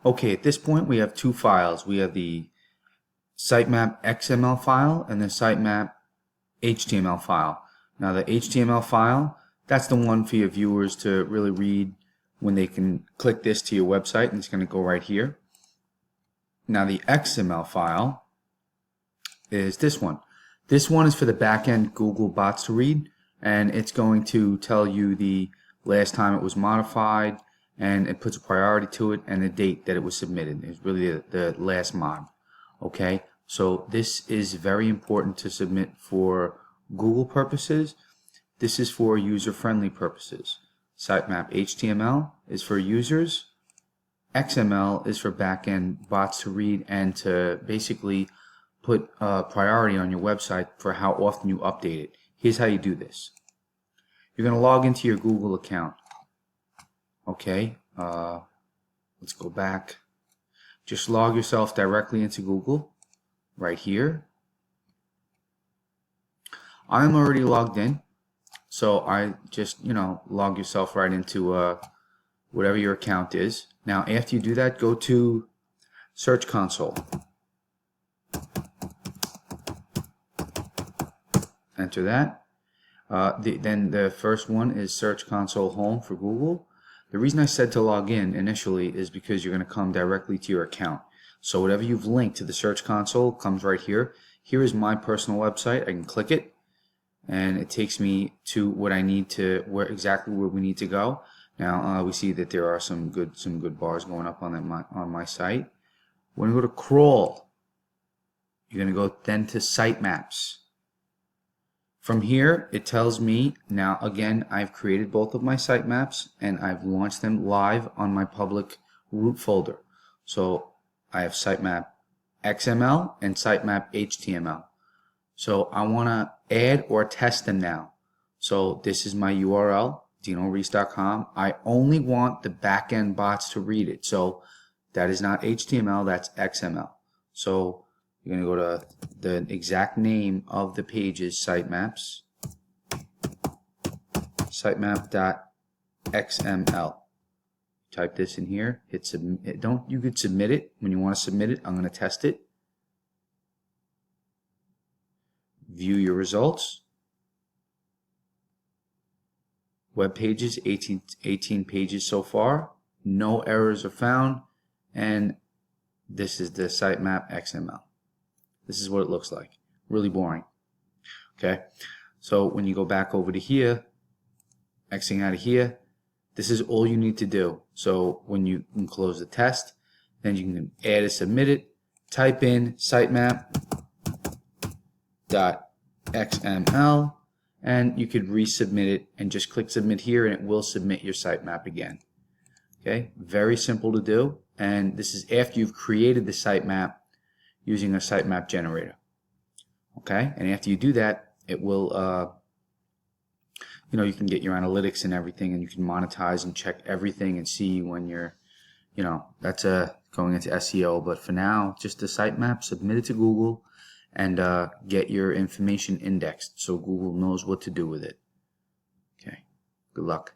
Okay, at this point we have two files. We have the sitemap.xml file and the sitemap.html file. Now the HTML file, that's the one for your viewers to really read when they can click this to your website, and it's going to go right here. Now the XML file is this one. This one is for the backend Google bots to read, and it's going to tell you the last time it was modified, and it puts a priority to it and the date that it was submitted. It's really the last mod. Okay, so this is very important to submit for Google purposes. This is for user-friendly purposes. Sitemap.html is for users. XML is for backend bots to read and to basically put a priority on your website for how often you update it. Here's how you do this. You're going to log into your Google account. Okay, let's go back. Just log yourself directly into Google right here. I'm already logged in, so I just, log yourself right into whatever your account is. Now, after you do that, go to Search Console. Enter that. Then the first one is Search Console Home for Google. The reason I said to log in initially is because you're going to come directly to your account. So whatever you've linked to the Search Console comes right here. Here is my personal website. I can click it, and it takes me to what I need to, exactly where we need to go. Now we see that there are some good bars going up on my site. We're going to go to crawl. You're going to go then to sitemaps. From here, it tells me, now again, I've created both of my sitemaps and I've launched them live on my public root folder. So I have sitemap.xml and sitemap.html. So I want to add or test them now. So this is my URL, dinoreese.com. I only want the backend bots to read it. So that is not HTML, that's XML. So you're going to go to the exact name of the page is sitemaps, sitemap.xml. Type this in here, hit submit. You could submit it when you want to submit it. I'm going to test it. View your results. Web pages, 18 pages so far. No errors are found. And this is the sitemap XML. This is what it looks like. Really boring. Okay, so when you go back over to here, Xing out of here, this is all you need to do. So when you can close the test, then you can add and submit it. Type in sitemap.xml, and you could resubmit it and just click submit here, and it will submit your sitemap again. Okay, very simple to do, and this is after you've created the sitemap using a sitemap generator. Okay, and after you do that, it will, you can get your analytics and everything, and you can monetize and check everything and see when you're, that's going into SEO. But for now, just the sitemap, submit it to Google, and get your information indexed so Google knows what to do with it. Okay, good luck.